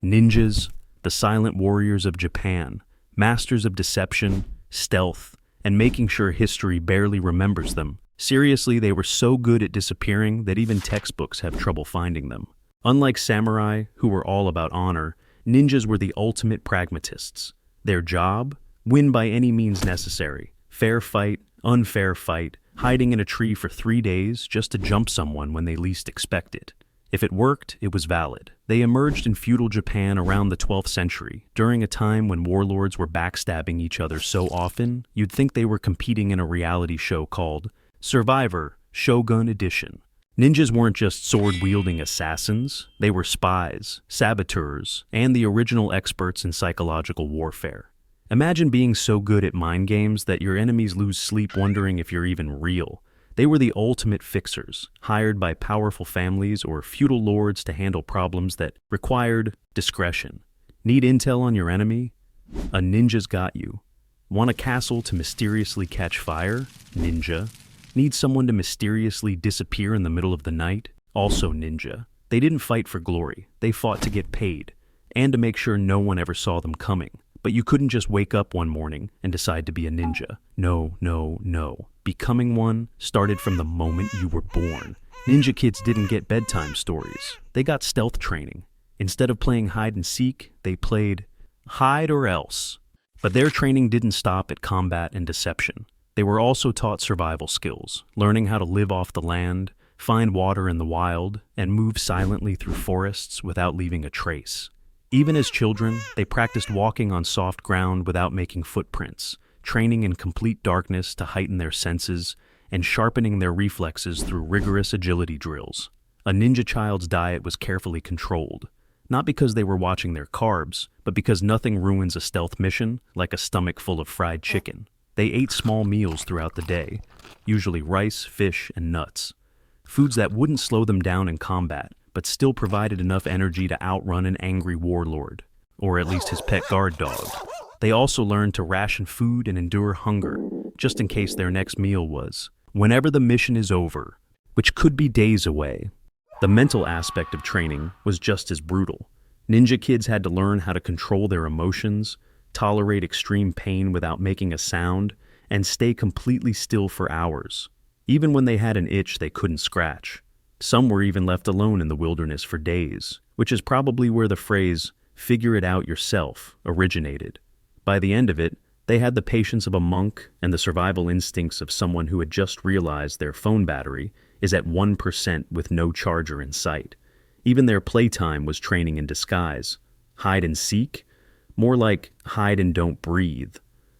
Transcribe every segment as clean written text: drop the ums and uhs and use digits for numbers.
Ninjas, the silent warriors of Japan, masters of deception, stealth, and making sure history barely remembers them. Seriously, they were so good at disappearing that even textbooks have trouble finding them. Unlike samurai, who were all about honor, ninjas were the ultimate pragmatists. Their job? Win by any means necessary. Fair fight, unfair fight, hiding in a tree for 3 days just to jump someone when they least expect it. If it worked, it was valid. They emerged in feudal Japan around the 12th century, during a time when warlords were backstabbing each other so often, you'd think they were competing in a reality show called Survivor Shogun Edition. Ninjas weren't just sword-wielding assassins, they were spies, saboteurs, and the original experts in psychological warfare. Imagine being so good at mind games that your enemies lose sleep wondering if you're even real. They were the ultimate fixers, hired by powerful families or feudal lords to handle problems that required discretion. Need intel on your enemy? A ninja's got you. Want a castle to mysteriously catch fire? Ninja. Need someone to mysteriously disappear in the middle of the night? Also ninja. They didn't fight for glory. They fought to get paid, and to make sure no one ever saw them coming. But you couldn't just wake up one morning and decide to be a ninja. No, no, no. Becoming one started from the moment you were born. Ninja kids didn't get bedtime stories. They got stealth training. Instead of playing hide and seek, they played hide or else. But their training didn't stop at combat and deception. They were also taught survival skills, learning how to live off the land, find water in the wild, and move silently through forests without leaving a trace. Even as children, they practiced walking on soft ground without making footprints, training in complete darkness to heighten their senses, and sharpening their reflexes through rigorous agility drills. A ninja child's diet was carefully controlled, not because they were watching their carbs, but because nothing ruins a stealth mission like a stomach full of fried chicken. They ate small meals throughout the day, usually rice, fish, and nuts. Foods that wouldn't slow them down in combat, but still provided enough energy to outrun an angry warlord, or at least his pet guard dog. They also learned to ration food and endure hunger, just in case their next meal was whenever the mission is over, which could be days away. The mental aspect of training was just as brutal. Ninja kids had to learn how to control their emotions, tolerate extreme pain without making a sound, and stay completely still for hours, even when they had an itch they couldn't scratch. Some were even left alone in the wilderness for days, which is probably where the phrase, "figure it out yourself," originated. By the end of it, they had the patience of a monk and the survival instincts of someone who had just realized their phone battery is at 1% with no charger in sight. Even their playtime was training in disguise. Hide and seek? More like hide and don't breathe.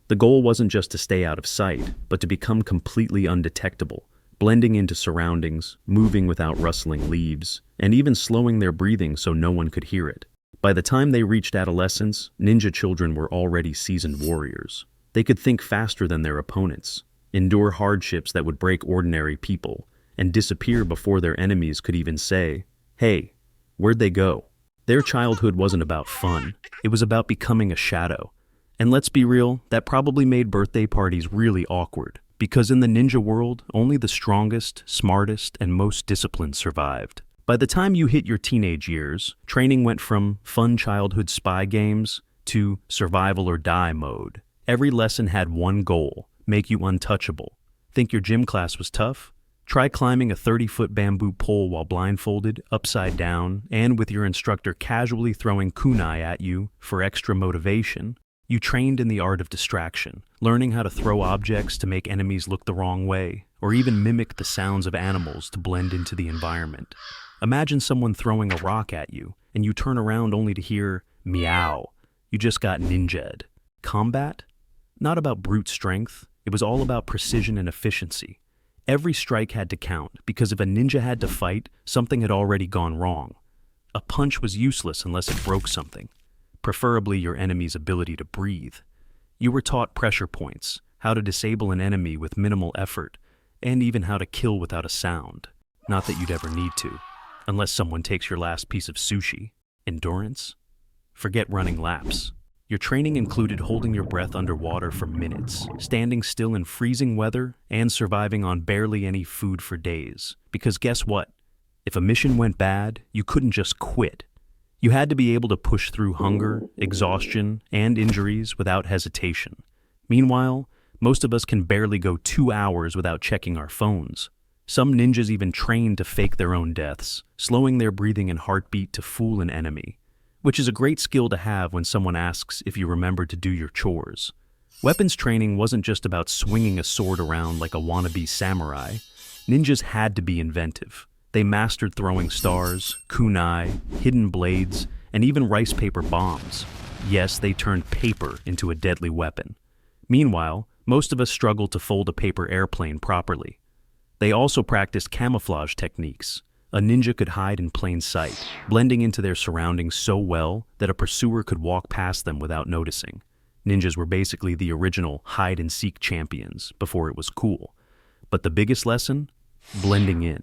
The goal wasn't just to stay out of sight, but to become completely undetectable, blending into surroundings, moving without rustling leaves, and even slowing their breathing so no one could hear it. By the time they reached adolescence, ninja children were already seasoned warriors. They could think faster than their opponents, endure hardships that would break ordinary people, and disappear before their enemies could even say, "Hey, where'd they go?" Their childhood wasn't about fun. It was about becoming a shadow. And let's be real, that probably made birthday parties really awkward. Because in the ninja world, only the strongest, smartest, and most disciplined survived. By the time you hit your teenage years, training went from fun childhood spy games to survival or die mode. Every lesson had one goal: make you untouchable. Think your gym class was tough? Try climbing a 30-foot bamboo pole while blindfolded, upside down, and with your instructor casually throwing kunai at you for extra motivation. You trained in the art of distraction, learning how to throw objects to make enemies look the wrong way, or even mimic the sounds of animals to blend into the environment. Imagine someone throwing a rock at you, and you turn around only to hear meow. You just got ninja'd. Combat? Not about brute strength. It was all about precision and efficiency. Every strike had to count, because if a ninja had to fight, something had already gone wrong. A punch was useless unless it broke something, preferably your enemy's ability to breathe. You were taught pressure points, how to disable an enemy with minimal effort, and even how to kill without a sound. Not that you'd ever need to, unless someone takes your last piece of sushi. Endurance? Forget running laps. Your training included holding your breath underwater for minutes, standing still in freezing weather, and surviving on barely any food for days. Because guess what? If a mission went bad, you couldn't just quit. You had to be able to push through hunger, exhaustion, and injuries without hesitation. Meanwhile, most of us can barely go 2 hours without checking our phones. Some ninjas even trained to fake their own deaths, slowing their breathing and heartbeat to fool an enemy, which is a great skill to have when someone asks if you remembered to do your chores. Weapons training wasn't just about swinging a sword around like a wannabe samurai. Ninjas had to be inventive. They mastered throwing stars, kunai, hidden blades, and even rice paper bombs. Yes, they turned paper into a deadly weapon. Meanwhile, most of us struggled to fold a paper airplane properly. They also practiced camouflage techniques. A ninja could hide in plain sight, blending into their surroundings so well that a pursuer could walk past them without noticing. Ninjas were basically the original hide-and-seek champions before it was cool. But the biggest lesson? Blending in.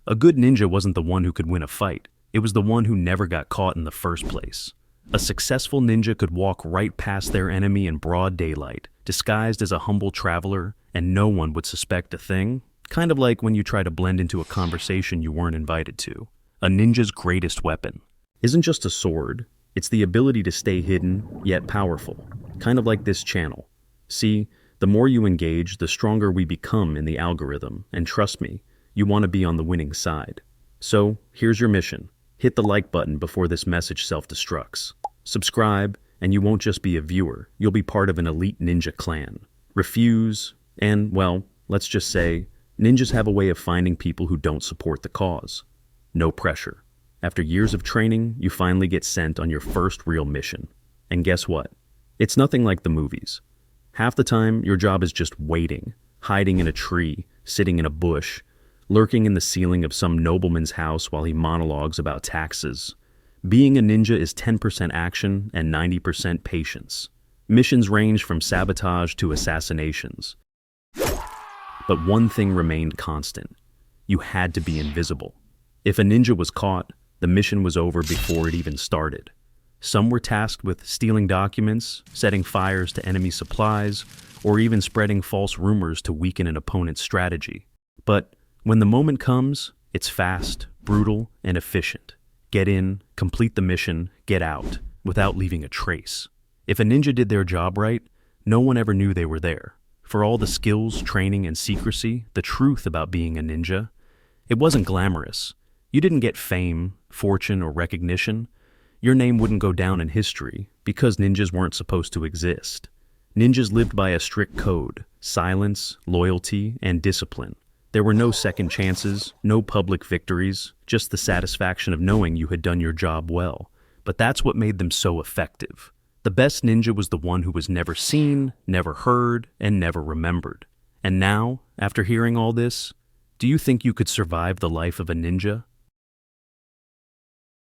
A good ninja wasn't the one who could win a fight. It was the one who never got caught in the first place. A successful ninja could walk right past their enemy in broad daylight, disguised as a humble traveler, and no one would suspect a thing. Kind of like when you try to blend into a conversation you weren't invited to. A ninja's greatest weapon isn't just a sword, it's the ability to stay hidden, yet powerful. Kind of like this channel. See, the more you engage, the stronger we become in the algorithm, and trust me, you want to be on the winning side. So, here's your mission. Hit the like button before this message self-destructs. Subscribe, and you won't just be a viewer, you'll be part of an elite ninja clan. Refuse, and, well, let's just say, ninjas have a way of finding people who don't support the cause. No pressure. After years of training, you finally get sent on your first real mission. And guess what? It's nothing like the movies. Half the time, your job is just waiting, hiding in a tree, sitting in a bush, lurking in the ceiling of some nobleman's house while he monologues about taxes. Being a ninja is 10% action and 90% patience. Missions range from sabotage to assassinations. But one thing remained constant. You had to be invisible. If a ninja was caught, the mission was over before it even started. Some were tasked with stealing documents, setting fires to enemy supplies, or even spreading false rumors to weaken an opponent's strategy. But when the moment comes, it's fast, brutal, and efficient. Get in, complete the mission, get out, without leaving a trace. If a ninja did their job right, no one ever knew they were there. For all the skills, training, and secrecy, the truth about being a ninja, it wasn't glamorous. You didn't get fame, fortune, or recognition. Your name wouldn't go down in history because ninjas weren't supposed to exist. Ninjas lived by a strict code: silence, loyalty, and discipline. There were no second chances, no public victories, just the satisfaction of knowing you had done your job well. But that's what made them so effective. The best ninja was the one who was never seen, never heard, and never remembered. And now, after hearing all this, do you think you could survive the life of a ninja?